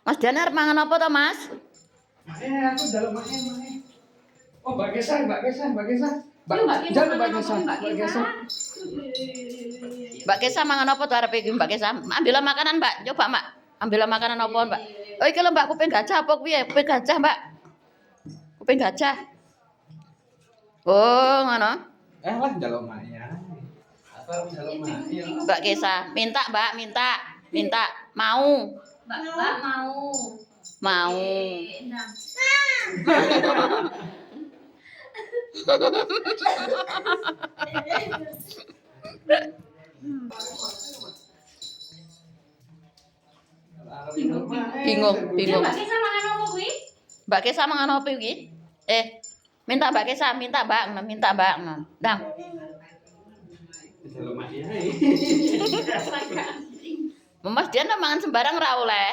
Mas Dian arep mangan apa to, Mas? Aku dalam makan. Oh, Mbak Gesa. Mbak Kesa Jangan Mbak mangan Gesa. apa, Mbak Kesa? Mbak Kesa mangan apa to arep iki Mbak Kesa? Ambil makanan, Mbak. Coba, Mbak. Ambil makanan apa, Mbak? Oh, iki lho, Mbak, kuping gajah apa kuwi ya? Kuping gajah, Mbak. Kuping gajah. Oh, ngono. Lah dalam makan. Atau dalam makan. Mbak Kesa, minta, Mbak, minta. Minta. Mau. Mbak mau. Mau. Nah. Bingung. Mbak Kesa mangan apa kuwi? Mbak Kesa mangan apa iki? Minta Mbak Kesa, minta, Mbak. Ndang. Dalam makan. Mas Dian mangan sembarang ra oleh.